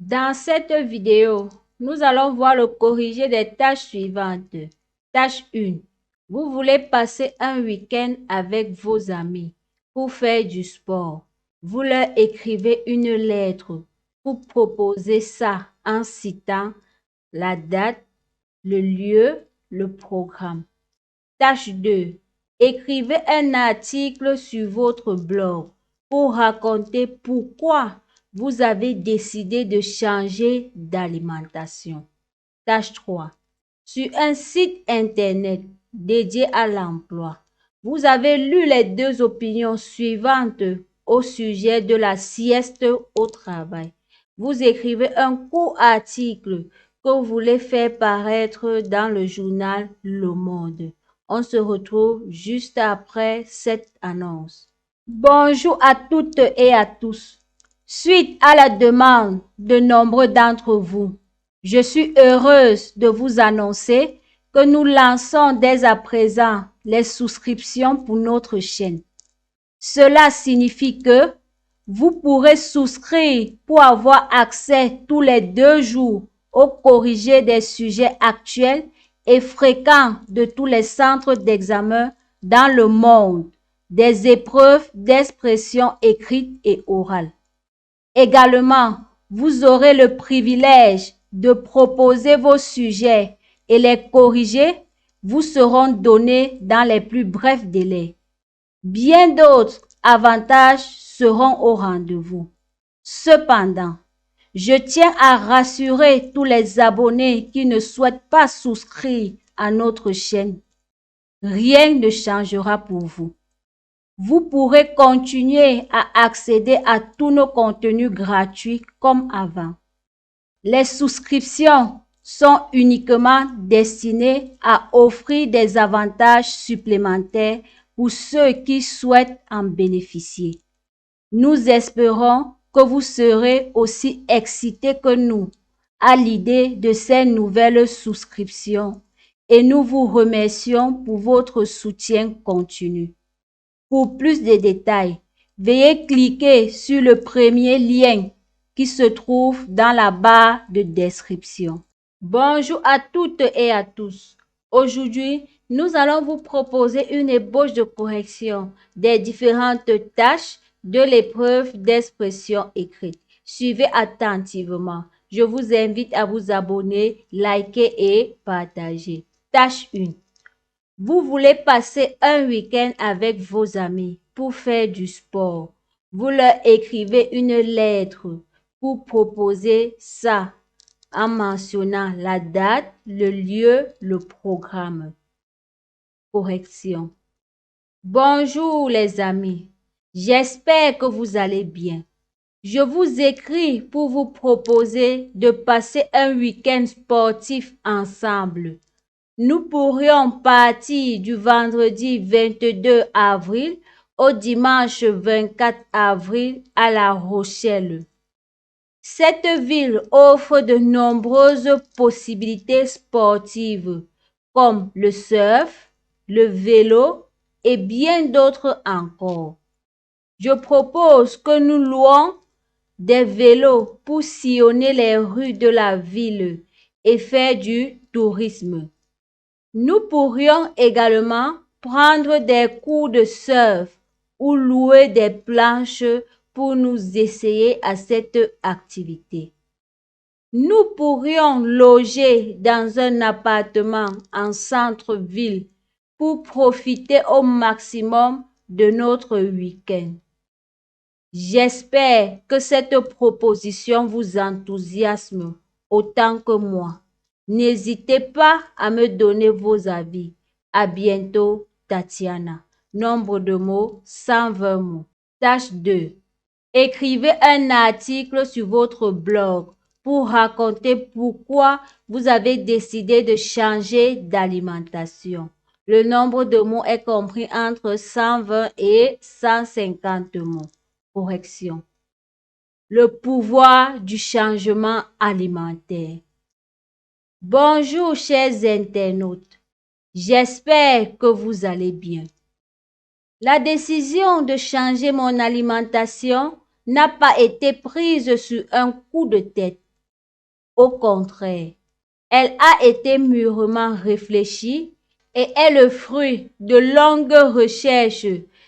Dans cette vidéo, nous allons voir le corrigé des tâches suivantes. Tâche 1. Vous voulez passer un week-end avec vos amis pour faire du sport. Vous leur écrivez une lettre pour proposer ça en citant la date, le lieu, le programme. Tâche 2. Écrivez un article sur votre blog pour raconter pourquoi vous avez décidé de changer d'alimentation. Tâche 3. Sur un site internet dédié à l'emploi, vous avez lu les deux opinions suivantes au sujet de la sieste au travail. Vous écrivez un court article que vous voulez faire paraître dans le journal Le Monde. On se retrouve juste après cette annonce. Bonjour à toutes et à tous. Suite à la demande de nombreux d'entre vous, je suis heureuse de vous annoncer que nous lançons dès à présent les souscriptions pour notre chaîne. Cela signifie que vous pourrez souscrire pour avoir accès tous les 2 jours au corrigé des sujets actuels et fréquents de tous les centres d'examen dans le monde, des épreuves d'expression écrite et orale. Également, vous aurez le privilège de proposer vos sujets et les corrigés vous seront donnés dans les plus brefs délais. Bien d'autres avantages seront au rendez-vous. Cependant, je tiens à rassurer tous les abonnés qui ne souhaitent pas souscrire à notre chaîne. Rien ne changera pour vous. Vous pourrez continuer à accéder à tous nos contenus gratuits comme avant. Les souscriptions sont uniquement destinées à offrir des avantages supplémentaires pour ceux qui souhaitent en bénéficier. Nous espérons que vous serez aussi excités que nous à l'idée de ces nouvelles souscriptions et nous vous remercions pour votre soutien continu. Pour plus de détails, veuillez cliquer sur le premier lien qui se trouve dans la barre de description. Bonjour à toutes et à tous. Aujourd'hui, nous allons vous proposer une ébauche de correction des différentes tâches de l'épreuve d'expression écrite. Suivez attentivement. Je vous invite à vous abonner, liker et partager. Tâche 1. Vous voulez passer un week-end avec vos amis pour faire du sport. Vous leur écrivez une lettre pour proposer ça en mentionnant la date, le lieu, le programme. Correction. Bonjour les amis, j'espère que vous allez bien. Je vous écris pour vous proposer de passer un week-end sportif ensemble. Nous pourrions partir du vendredi 22 avril au dimanche 24 avril à La Rochelle. Cette ville offre de nombreuses possibilités sportives comme le surf, le vélo et bien d'autres encore. Je propose que nous louons des vélos pour sillonner les rues de la ville et faire du tourisme. Nous pourrions également prendre des cours de surf ou louer des planches pour nous essayer à cette activité. Nous pourrions loger dans un appartement en centre-ville pour profiter au maximum de notre week-end. J'espère que cette proposition vous enthousiasme autant que moi. N'hésitez pas à me donner vos avis. À bientôt, Tatiana. Nombre de mots, 120 mots. Tâche 2. Écrivez un article sur votre blog pour raconter pourquoi vous avez décidé de changer d'alimentation. Le nombre de mots est compris entre 120 et 150 mots. Correction. Le pouvoir du changement alimentaire. Bonjour chers internautes, j'espère que vous allez bien. La décision de changer mon alimentation n'a pas été prise sur un coup de tête. Au contraire, elle a été mûrement réfléchie et est le fruit de longues recherches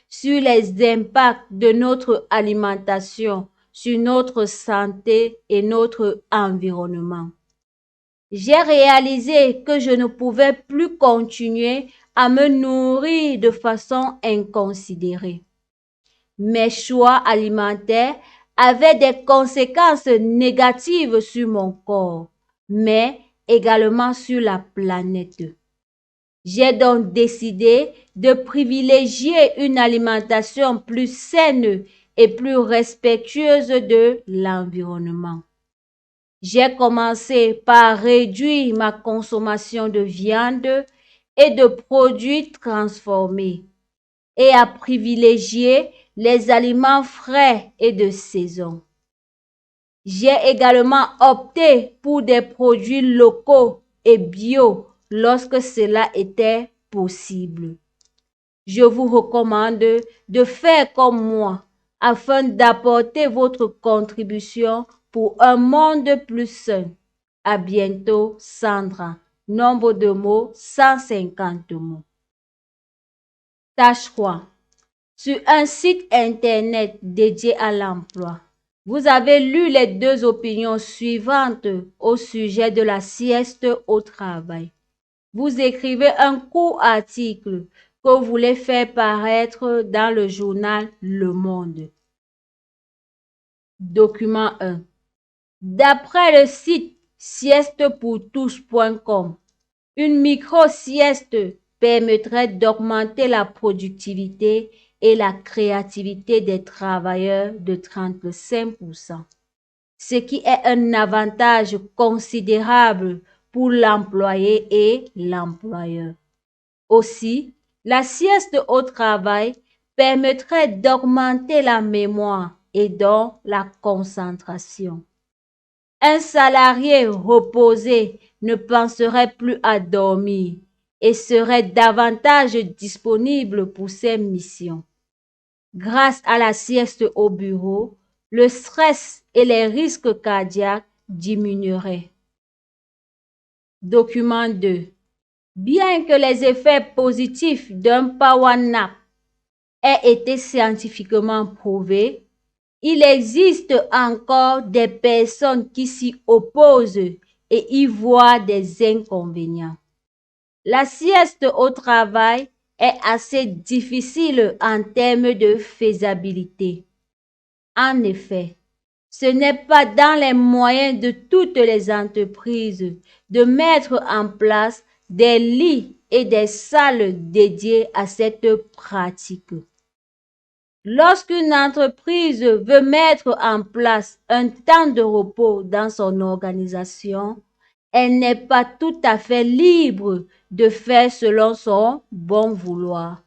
sur les impacts de notre alimentation sur notre santé et notre environnement. J'ai réalisé que je ne pouvais plus continuer à me nourrir de façon inconsidérée. Mes choix alimentaires avaient des conséquences négatives sur mon corps, mais également sur la planète. J'ai donc décidé de privilégier une alimentation plus saine et plus respectueuse de l'environnement. J'ai commencé par réduire ma consommation de viande et de produits transformés et à privilégier les aliments frais et de saison. J'ai également opté pour des produits locaux et bio lorsque cela était possible. Je vous recommande de faire comme moi afin d'apporter votre contribution pour un monde plus sain. À bientôt, Sandra. Nombre de mots, 150 mots. Tâche 3. Sur un site internet dédié à l'emploi, vous avez lu les deux opinions suivantes au sujet de la sieste au travail. Vous écrivez un court article que vous voulez faire paraître dans le journal Le Monde. Document 1. D'après le site siestepourtous.com, une micro-sieste permettrait d'augmenter la productivité et la créativité des travailleurs de 35%, ce qui est un avantage considérable pour l'employé et l'employeur. Aussi, la sieste au travail permettrait d'augmenter la mémoire et donc la concentration. Un salarié reposé ne penserait plus à dormir et serait davantage disponible pour ses missions. Grâce à la sieste au bureau, le stress et les risques cardiaques diminueraient. Document 2. Bien que les effets positifs d'un power nap aient été scientifiquement prouvés, il existe encore des personnes qui s'y opposent et y voient des inconvénients. La sieste au travail est assez difficile en termes de faisabilité. En effet, ce n'est pas dans les moyens de toutes les entreprises de mettre en place des lits et des salles dédiées à cette pratique. Lorsqu'une entreprise veut mettre en place un temps de repos dans son organisation, elle n'est pas tout à fait libre de faire selon son bon vouloir.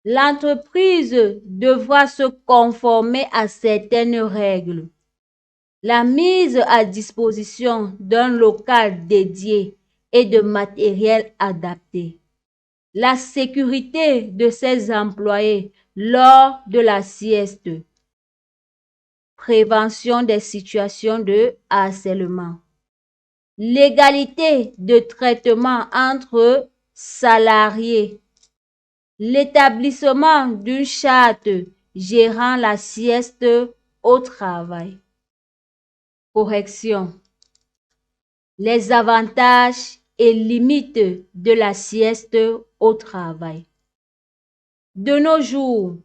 L'entreprise devra se conformer à certaines règles. La mise à disposition d'un local dédié et de matériel adapté. La sécurité de ses employés lors de la sieste. Prévention des situations de harcèlement. L'égalité de traitement entre salariés. L'établissement d'une charte gérant la sieste au travail. Correction. Les avantages et limites de la sieste au travail. De nos jours,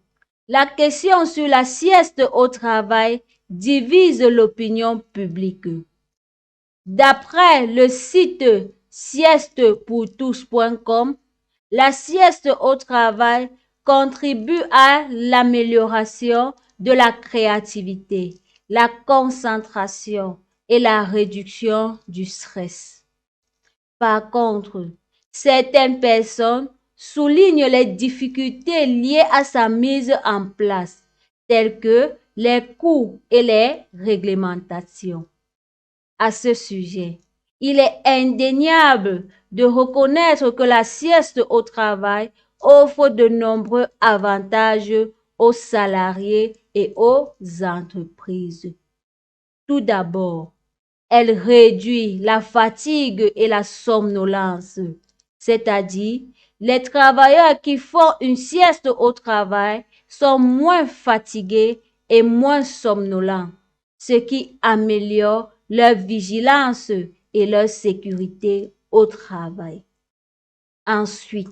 la question sur la sieste au travail divise l'opinion publique. D'après le site siestepourtous.com, la sieste au travail contribue à l'amélioration de la créativité, la concentration et la réduction du stress. Par contre, certaines personnes soulignent les difficultés liées à sa mise en place, telles que les coûts et les réglementations. À ce sujet, il est indéniable de reconnaître que la sieste au travail offre de nombreux avantages aux salariés et aux entreprises. Tout d'abord, elle réduit la fatigue et la somnolence. C'est-à-dire, les travailleurs qui font une sieste au travail sont moins fatigués et moins somnolents, ce qui améliore leur vigilance et leur sécurité au travail. Ensuite,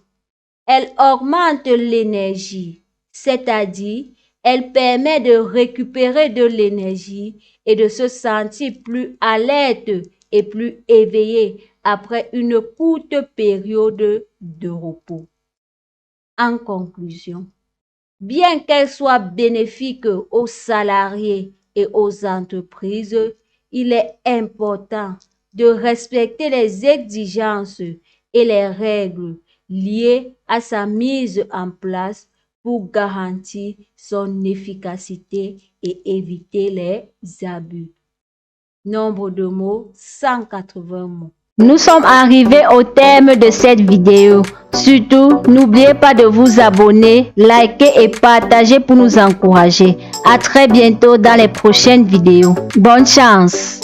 elle augmente l'énergie, c'est-à-dire elle permet de récupérer de l'énergie et de se sentir plus alerte et plus éveillé après une courte période de repos. En conclusion, bien qu'elle soit bénéfique aux salariés et aux entreprises, il est important de respecter les exigences et les règles liées à sa mise en place pour garantir son efficacité et éviter les abus. Nombre de mots, 180 mots. Nous sommes arrivés au terme de cette vidéo. Surtout, n'oubliez pas de vous abonner, liker et partager pour nous encourager. À très bientôt dans les prochaines vidéos. Bonne chance!